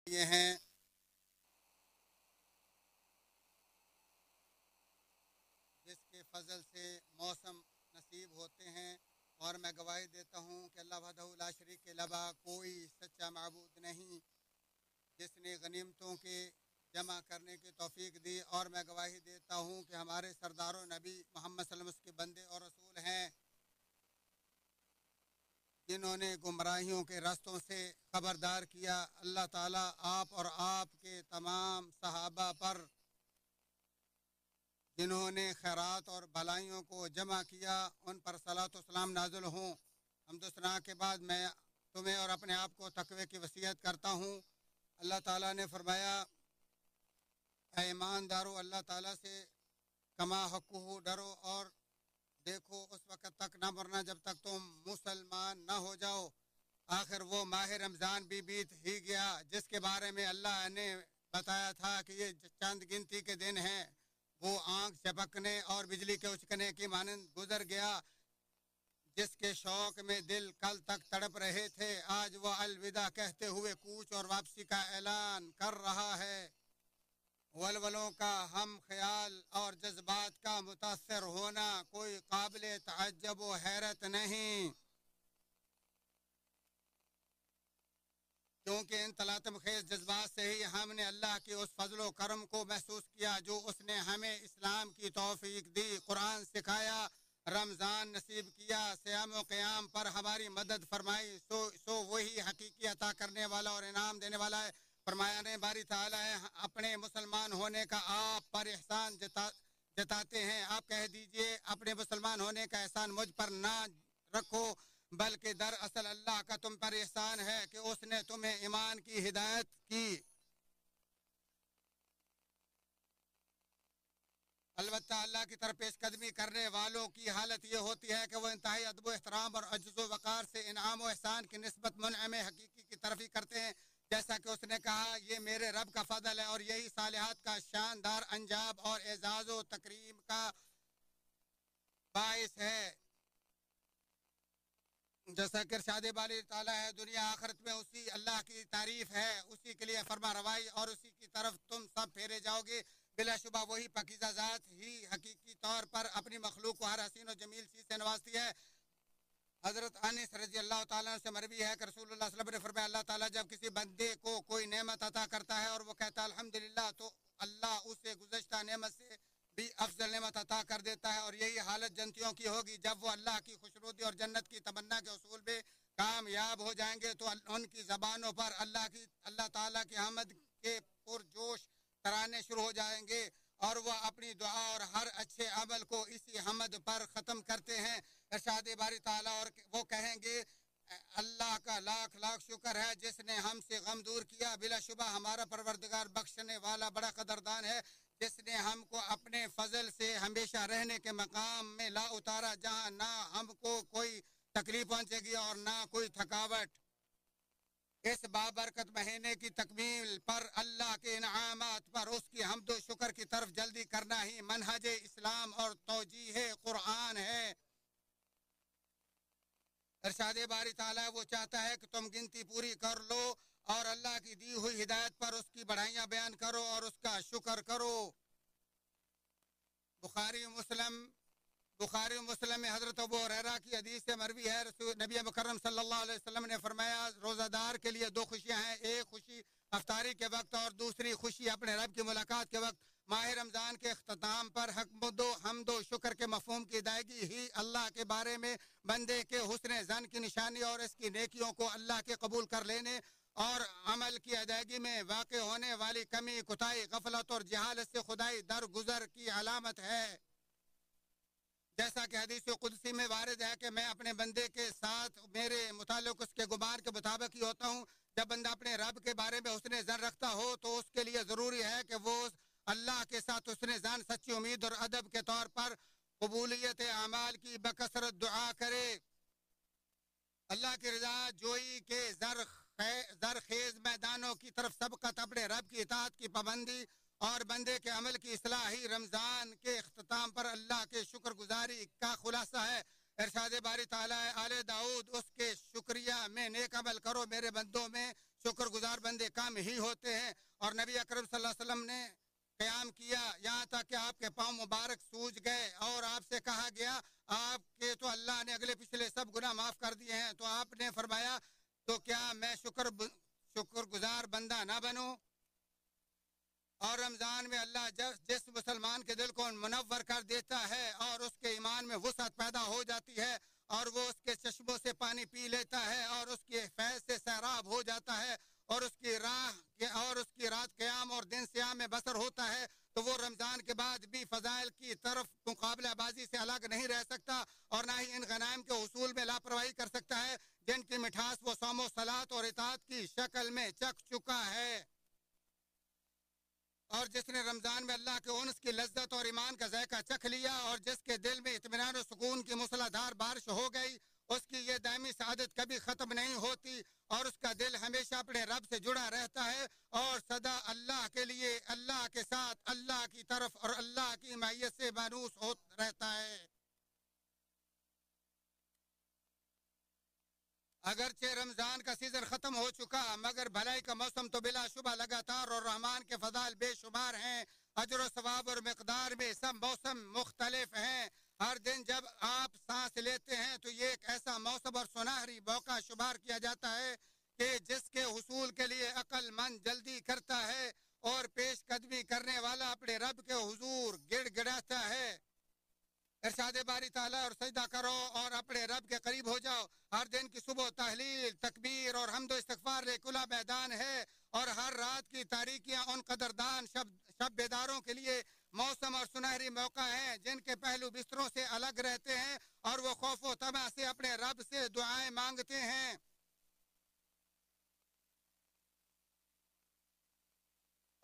یہ ہیں جس کے فضل سے موسم نصیب ہوتے ہیں، اور میں گواہی دیتا ہوں کہ اللہ وحدہ لا شریک کے علاوہ کوئی سچا معبود نہیں، جس نے غنیمتوں کے جمع کرنے کی توفیق دی، اور میں گواہی دیتا ہوں کہ ہمارے سردار و نبی محمد صلی اللہ علیہ وسلم اس کے بندے اور رسول ہیں، جنہوں نے گمراہیوں کے راستوں سے خبردار کیا۔ اللہ تعالیٰ آپ اور آپ کے تمام صحابہ پر، جنہوں نے خیرات اور بھلائیوں کو جمع کیا، ان پر صلاۃ و سلام نازل ہوں۔ حمد و ثنا کے بعد میں تمہیں اور اپنے آپ کو تقوی کی وصیت کرتا ہوں۔ اللہ تعالیٰ نے فرمایا، اے ایماندارو، اللہ تعالیٰ سے کما حقہ ڈرو اور دیکھو اس وقت تک نہ مرنا جب تک تم مسلمان نہ ہو جاؤ۔ آخر وہ ماہ رمضان بھی بیت ہی گیا، جس کے بارے میں اللہ نے بتایا تھا کہ یہ چند گنتی کے دن ہیں۔ وہ آنکھ جھپکنے اور بجلی کے اچکنے کی مانند گزر گیا، جس کے شوق میں دل کل تک تڑپ رہے تھے، آج وہ الوداع کہتے ہوئے کوچ اور واپسی کا اعلان کر رہا ہے۔ ولولوں کا ہم خیال اور جذبات کا متاثر ہونا کوئی قابل تعجب و حیرت نہیں، کیونکہ ان تلاطم خیز جذبات سے ہی ہم نے اللہ کے اس فضل و کرم کو محسوس کیا جو اس نے ہمیں اسلام کی توفیق دی، قرآن سکھایا، رمضان نصیب کیا، صیام و قیام پر ہماری مدد فرمائی۔ سو وہی حقیقی عطا کرنے والا اور انعام دینے والا ہے۔ فرمایا نے باری تعالیٰ ہے، اپنے مسلمان ہونے کا آپ پر احسان جتاتے ہیں، آپ کہہ دیجئے اپنے مسلمان ہونے کا احسان مجھ پر نہ رکھو، بلکہ دراصل اللہ کا تم پر احسان ہے کہ اس نے تمہیں ایمان کی ہدایت کی۔ البتہ اللہ کی طرف پیش قدمی کرنے والوں کی حالت یہ ہوتی ہے کہ وہ انتہائی ادب و احترام اور عجز و وقار سے انعام و احسان کی نسبت منعم حقیقی کی طرف ہی کرتے ہیں، جیسا کہ اس نے کہا، یہ میرے رب کا فضل ہے اور یہی صالحات کا شاندار انجام اور اعزاز و تکریم کا باعث ہے۔ جیسا کہ ارشاد باری تعالیٰ ہے، دنیا آخرت میں اسی اللہ کی تعریف ہے، اسی کے لیے فرما روائی اور اسی کی طرف تم سب پھیرے جاؤ گے۔ بلا شبہ وہی پاکیزہ ذات ہی حقیقی طور پر اپنی مخلوق کو ہر حسین و جمیل چیز سے نوازتی ہے۔ حضرت انس رضی اللہ تعالیٰ عنہ سے مروی ہے کہ رسول اللہ صلی اللہ علیہ وسلم نے فرمایا، اللہ تعالیٰ جب کسی بندے کو کوئی نعمت عطا کرتا ہے اور وہ کہتا ہے الحمدللہ، تو اللہ اسے گزشتہ نعمت سے بھی افضل نعمت عطا کر دیتا ہے، اور یہی حالت جنتیوں کی ہوگی۔ جب وہ اللہ کی خوشنودی اور جنت کی تمنا کے حصول میں کامیاب ہو جائیں گے تو ان کی زبانوں پر اللہ تعالیٰ کی حمد کے پرجوش ترانے شروع ہو جائیں گے، اور وہ اپنی دعا اور ہر اچھے عمل کو اسی حمد پر ختم کرتے ہیں۔ ارشاد باری تعالیٰ، اور وہ کہیں گے، اللہ کا لاکھ لاکھ شکر ہے جس نے ہم سے غم دور کیا، بلا شبہ ہمارا پروردگار بخشنے والا بڑا قدردان ہے، جس نے ہم کو اپنے فضل سے ہمیشہ رہنے کے مقام میں لا اتارا، جہاں نہ ہم کو کوئی تکلیف پہنچے گی اور نہ کوئی تھکاوٹ۔ اس بابرکت مہینے کی تکمیل پر اللہ کے انعامات پر اس کی حمد و شکر کی طرف جلدی کرنا ہی منہج اسلام اور توجیہ قرآن ہے۔ ارشاد باری تعالیٰ، وہ چاہتا ہے کہ تم گنتی پوری کر لو اور اللہ کی دی ہوئی ہدایت پر اس کی بڑھائیاں بیان کرو اور اس کا شکر کرو۔ بخاری و مسلم میں حضرت ابو ہریرہ کی حدیث سے مروی ہے، نبی مکرم صلی اللہ علیہ وسلم نے فرمایا، روزہ دار کے لیے دو خوشیاں ہیں، ایک خوشی افطاری کے وقت اور دوسری خوشی اپنے رب کی ملاقات کے وقت۔ ماہ رمضان کے اختتام پر حمد و شکر کے مفہوم کی ادائیگی ہی اللہ کے بارے میں بندے کے حسن ظن کی نشانی اور اس کی نیکیوں کو اللہ کے قبول کر لینے اور عمل کی ادائیگی میں واقع ہونے والی کمی، کوتاہی، غفلت اور جہالت سے خدائی درگزر کی علامت ہے۔ جیسا کہ حدیث قدسی میں وارد ہے کہ میں اپنے بندے کے ساتھ میرے متعلق اس کے گمان کے مطابق ہی ہوتا ہوں۔ جب بندہ اپنے رب کے بارے میں حسن ظن رکھتا ہو تو اس کے لیے ضروری ہے کہ وہ اللہ کے ساتھ حسن ظن، سچی امید اور ادب کے طور پر قبولیت اعمال کی بکثرت دعا کرے۔ اللہ کی رضا جوئی کے زرخیز میدانوں کی طرف سبقت اپنے رب کی اطاعت کی پابندی اور بندے کے عمل کی اصلاح ہی رمضان کے اختتام پر اللہ کے شکر گزاری کا خلاصہ ہے۔ ارشاد باری تعالیٰ، آل داؤد اس کے شکریہ میں نیک عمل کرو، میرے بندوں میں شکر گزار بندے کم ہی ہوتے ہیں۔ اور نبی اکرم صلی اللہ علیہ وسلم نے قیام کیا یہاں تک کہ آپ کے پاؤں مبارک سوج گئے اور آپ سے کہا گیا آپ کے تو اللہ نے اگلے پچھلے سب گناہ معاف کر دیے ہیں، تو آپ نے فرمایا تو کیا میں شکر گزار بندہ نہ بنوں؟ اور رمضان میں اللہ جس مسلمان کے دل کو منور کر دیتا ہے اور اس کے ایمان میں وسعت پیدا ہو جاتی ہے اور وہ اس کے چشموں سے پانی پی لیتا ہے اور اس کے فیض سے سیراب ہو جاتا ہے اور اس کی رات قیام اور دن سیام میں بسر ہوتا ہے، تو وہ رمضان کے بعد بھی فضائل کی طرف مقابلہ بازی سے الگ نہیں رہ سکتا اور نہ ہی ان غنائم کے حصول میں لاپرواہی کر سکتا ہے جن کی مٹھاس وہ صوم و صلات اور اطاعت کی شکل میں چکھ چکا ہے۔ اور جس نے رمضان میں اللہ کے انس کی لذت اور ایمان کا ذائقہ چکھ لیا اور جس کے دل میں اطمینان و سکون کی موسلادھار بارش ہو گئی، اس کی یہ دائمی سعادت کبھی ختم نہیں ہوتی اور اس کا دل ہمیشہ اپنے رب سے جڑا رہتا ہے اور سدا اللہ کے لیے، اللہ کے ساتھ، اللہ کی طرف اور اللہ کی معیت سے مانوس رہتا ہے۔ اگرچہ رمضان کا سیزن ختم ہو چکا مگر بھلائی کا موسم تو بلا شبہ لگاتار اور رحمان کے فضائل بے شمار ہیں۔ اجر و ثواب اور مقدار میں سب موسم مختلف ہیں۔ ہر دن جب آپ سانس لیتے ہیں تو یہ ایک ایسا موسم اور سنہری موقع شمار کیا جاتا ہے کہ جس کے حصول کے لیے عقل مند جلدی کرتا ہے اور پیش قدمی کرنے والا اپنے رب کے حضور گڑ گڑاتا ہے۔ ارشاد باری تعالیٰ اور سجدہ کرو اور اپنے رب کے قریب ہو جاؤ۔ ہر دن کی صبح تحلیل، تکبیر اور حمد و استغفار لے کھلا میدان ہے اور ہر رات کی تاریکیاں ان قدردان شب بیداروں کے لیے موسم اور سنہری موقع ہیں جن کے پہلو بستروں سے الگ رہتے ہیں اور وہ خوف و طمع سے اپنے رب سے دعائیں مانگتے ہیں۔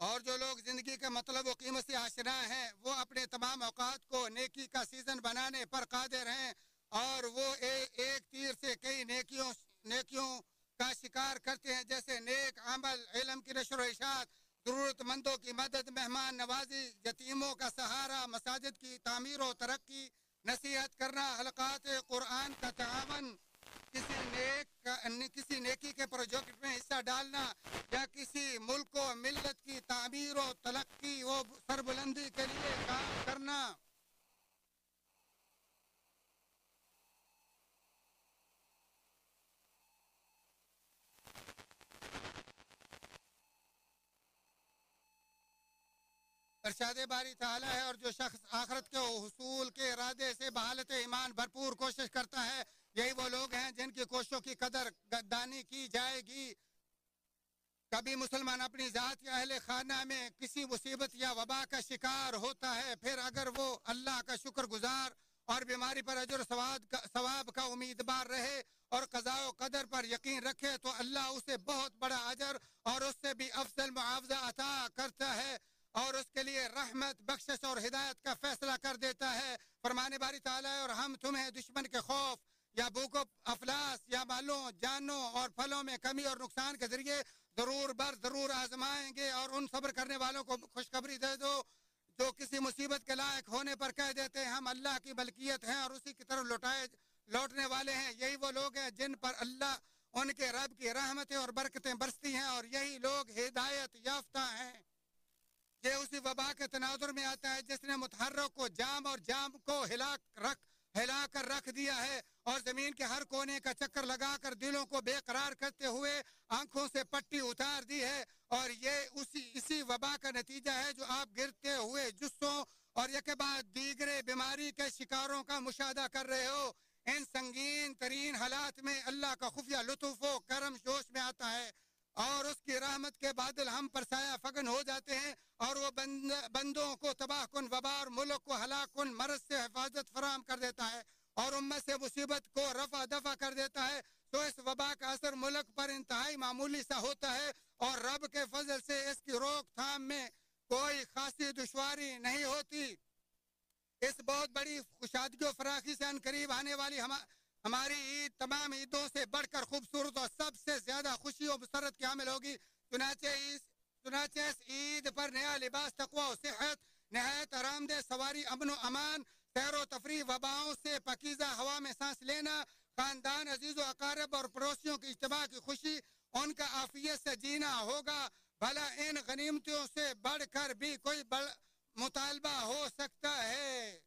اور جو لوگ زندگی کے مطلب و قیمت سے آشنا ہیں وہ اپنے تمام اوقات کو نیکی کا سیزن بنانے پر قادر ہیں اور وہ ایک تیر سے کئی نیکیوں کا شکار کرتے ہیں، جیسے نیک عمل، علم کی نشر و اشاعت، ضرورت مندوں کی مدد، مہمان نوازی، یتیموں کا سہارا، مساجد کی تعمیر و ترقی، نصیحت کرنا، حلقات قرآن کا تعاون، کسی نیکی کے پروجیکٹ میں حصہ ڈالنا یا کسی ملک و ملت کی تعمیر و ترقی و سربلندی کے لیے کام کرنا۔ ارشاد باری تعالیٰ ہے اور جو شخص آخرت کے حصول کے ارادے سے بحالت ایمان بھرپور کوشش کرتا ہے یہی وہ لوگ ہیں جن کی کوششوں کی قدر دانی کی جائے گی۔ کبھی مسلمان اپنی ذات یا اہل خانہ میں کسی مصیبت یا وبا کا شکار ہوتا ہے، پھر اگر وہ اللہ کا شکر گزار اور بیماری پر اجر ثواب کا امیدوار رہے اور قضاء و قدر پر یقین رکھے تو اللہ اسے بہت بڑا اجر اور اس سے بھی افضل معاوضہ عطا کرتا ہے اور اس کے لیے رحمت، بخشش اور ہدایت کا فیصلہ کر دیتا ہے۔ فرمانے باری تعالیٰ اور ہم تمہیں دشمن کے خوف یا بھوک و افلاس یا مالوں، جانوں اور پھلوں میں کمی اور نقصان کے ذریعے ضرور آزمائیں گے اور ان صبر کرنے والوں کو خوشخبری دے دو جو کسی مصیبت کے لائق ہونے پر کہہ دیتے ہیں ہم اللہ کی ملکیت ہیں اور اسی کی طرف لوٹنے والے ہیں۔ یہی وہ لوگ ہیں جن پر اللہ ان کے رب کی رحمتیں اور برکتیں برستی ہیں اور یہی لوگ ہدایت یافتہ ہیں۔ یہ اسی وبا کے تناظر میں آتا ہے جس نے متحرک کو جام اور جام کو ہلا کر رکھ دیا ہے اور زمین کے ہر کونے کا چکر لگا کر دلوں کو بے قرار کرتے ہوئے آنکھوں سے پٹی اتار دی ہے اور یہ اسی وبا کا نتیجہ ہے جو آپ گرتے ہوئے جسوں اور یکے بعد دیگرے بیماری کے شکاروں کا مشاہدہ کر رہے ہو۔ ان سنگین ترین حالات میں اللہ کا خفیہ لطف و کرم جوش میں آتا ہے اور اس کی رحمت کے بادل ہم پر سایہ فگن ہو جاتے ہیں اور وہ بندوں کو تباہ کن وبا اور ملک کو ہلاک کن مرض سے حفاظت فراہم کر دیتا ہے اور امت سے مصیبت کو رفع دفع کر دیتا ہے۔ تو اس وبا کا اثر ملک پر انتہائی معمولی سا ہوتا ہے اور رب کے فضل سے اس کی روک تھام میں کوئی خاصی دشواری نہیں ہوتی۔ اس بہت بڑی خوشادگی و فراخی سے انقریب آنے والی ہماری عید تمام عیدوں سے بڑھ کر خوبصورت اور سب سے زیادہ خوشی و مسرت کی حامل ہوگی۔ چنانچہ اس عید پر نیا لباس، تقوی و صحت، نہایت آرام دہ سواری، امن و امان، سیر و تفریح، وباؤں سے پاکیزہ ہوا میں سانس لینا، خاندان، عزیز و اقارب اور پڑوسیوں کی اجتماع کی خوشی ان کا عافیت سے جینا ہوگا. بھلا ان غنیمتوں سے بڑھ کر بھی کوئی مطالبہ ہو سکتا ہے؟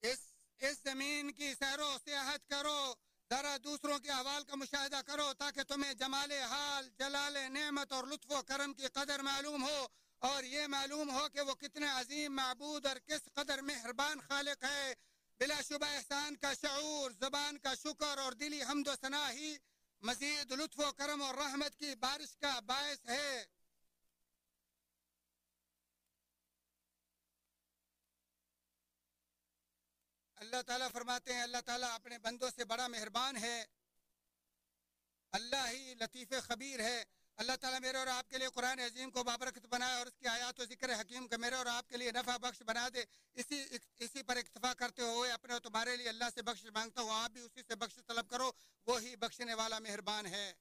اس اس زمین کی سیر و سیاحت کرو، ذرا دوسروں کے احوال کا مشاہدہ کرو تاکہ تمہیں جمال حال، جلال نعمت اور لطف و کرم کی قدر معلوم ہو، اور یہ معلوم ہو کہ وہ کتنے عظیم معبود اور کس قدر مہربان خالق ہے. بلا شبہ احسان کا شعور، زبان کا شکر اور دلی حمد و ثنا ہی مزید لطف و کرم اور رحمت کی بارش کا باعث ہے. اللہ تعالیٰ فرماتے ہیں اللہ تعالیٰ اپنے بندوں سے بڑا مہربان ہے، اللہ ہی لطیف خبیر ہے. اللہ تعالیٰ میرے اور آپ کے لیے قرآن عظیم کو بابرکت بنائے اور اس کی آیات و ذکر حکیم کا میرے اور آپ کے لیے نفع بخش بنا دے. اسی پر اکتفا کرتے ہوئے اپنے اور تمہارے لیے اللہ سے بخش مانگتا ہوں، آپ بھی اسی سے بخش طلب کرو، وہی بخشنے والا مہربان ہے.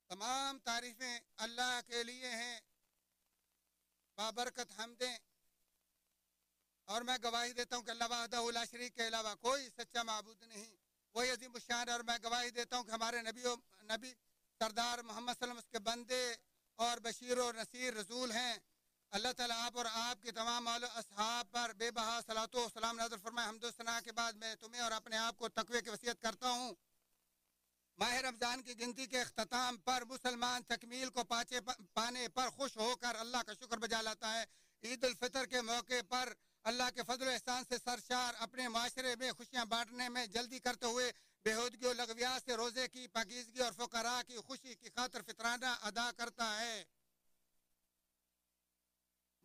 تمام تعریفیں اللہ کے لیے ہیں، بابرکت حمدیں، اور میں گواہی دیتا ہوں کہ اللہ وحدہ لا شریک کے علاوہ کوئی سچا معبود نہیں، وہی عظیم الشان ہے. اور میں گواہی دیتا ہوں کہ ہمارے نبی سردار محمد صلی اللہ علیہ وسلم اس کے بندے اور بشیر و نصیر رسول ہیں. اللہ تعالیٰ آپ اور آپ کے تمام اصحاب پر بے بہا صلاۃ و سلام نازل فرمائے. حمد و ثنا کے بعد میں تمہیں اور اپنے آپ کو تقوی کی وصیت کرتا ہوں. ماہ رمضان کی گنتی کے اختتام پر مسلمان تکمیل کو پانے پر خوش ہو کر اللہ کا شکر بجا لاتا ہے. عید الفطر کے موقع پر اللہ کے فضل و احسان سے سرشار اپنے معاشرے میں خوشیاں بانٹنے میں جلدی کرتے ہوئے بےہودگی و لغویات سے روزے کی پاکیزگی اور فقراء کی خوشی کی خاطر فطرانہ ادا کرتا ہے.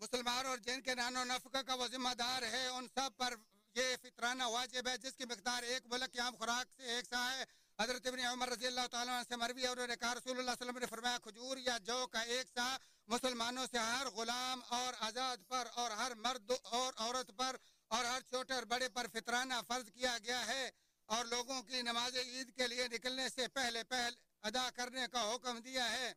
مسلمان اور جن کے نان و نفقہ کا وہ ذمہ دار ہے ان سب پر یہ فطرانہ واجب ہے جس کی مقدار ایک ملک کی عام خوراک سے ایک سا ہے. حضرت ابن عمر رضی اللہ تعالیٰ عنہ سے مروی ہے، انہوں نے کہا رسول اللہ صلی اللہ علیہ وسلم نے فرمایا کھجور یا جو کا ایک سا مسلمانوں سے ہر غلام اور آزاد پر اور ہر مرد اور عورت پر اور ہر چھوٹے اور بڑے پر فطرانہ فرض کیا گیا ہے، اور لوگوں کی نماز عید کے لیے نکلنے سے پہلے ادا کرنے کا حکم دیا ہے.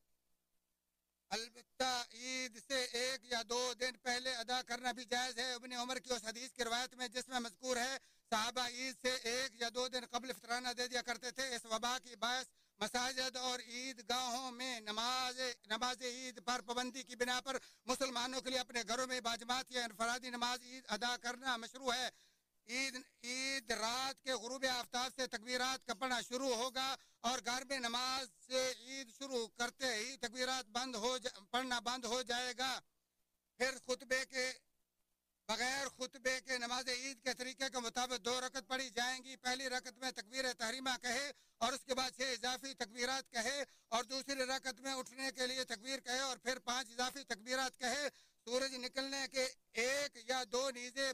البتہ عید سے ایک یا دو دن پہلے ادا کرنا بھی جائز ہے. ابن عمر کی اس حدیث کی روایت میں جس میں مذکور ہے صحابہ عید سے ایک یا دو دن قبل فطرانہ دے دیا کرتے تھے. اس وبا کی باعث مساجد اور عید گاہوں میں نماز عید پر پابندی کی بنا پر مسلمانوں کے لیے اپنے گھروں میں باجماعت یا انفرادی نماز عید ادا کرنا مشروع ہے. عید رات کے غروب آفتاب سے تکبیرات کا پڑھنا شروع ہوگا اور گھر میں نماز سے عید شروع کرتے ہی تکبیرات پڑھنا بند ہو جائے گا. پھر بغیر خطبے کے نماز عید کے طریقے کے مطابق 2 رکعت پڑھی جائیں گی. پہلی رکعت میں تکبیر تحریمہ کہے اور اس کے بعد 6 اضافی تکبیرات کہے اور دوسری رکعت میں اٹھنے کے لیے تکبیر کہے اور پھر 5 اضافی تکبیرات کہے. سورج نکلنے کے 1 یا 2 نیزے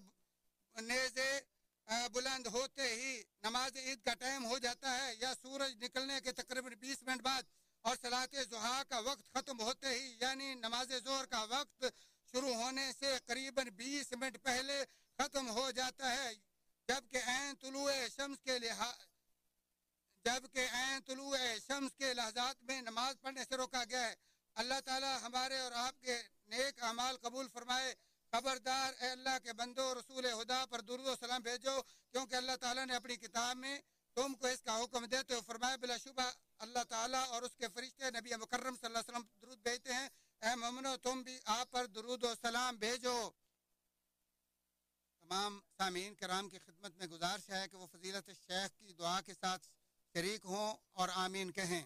بلند ہوتے ہی نماز عید کا ٹائم ہو جاتا ہے، یا سورج نکلنے کے تقریباً 20 منٹ بعد اور صلاۃ ضحیٰ کا وقت ختم ہوتے ہی یعنی نماز ظہر کا وقت شروع ہونے سے قریباً 20 منٹ پہلے ختم ہو جاتا ہے. جبکہ عین طلوع شمس کے لحظات میں نماز پڑھنے سے روکا گیا ہے. اللہ تعالی ہمارے اور آپ کے نیک اعمال قبول فرمائے. خبردار اے اللہ کے بندو رسول خدا پر درود و سلام بھیجو، کیونکہ اللہ تعالیٰ نے اپنی کتاب میں تم کو اس کا حکم دیتے ہوئے فرمایا بلا شبہ اللہ تعالیٰ اور اس کے فرشتے نبی مکرم صلی اللہ علیہ وسلم درود بھیجتے ہیں. اے مومنو تم بھی آپ پر درود و سلام بھیجو. تمام سامعین کرام کی خدمت میں گزارش ہے کہ وہ فضیلت شیخ کی دعا کے ساتھ شریک ہوں اور آمین کہیں.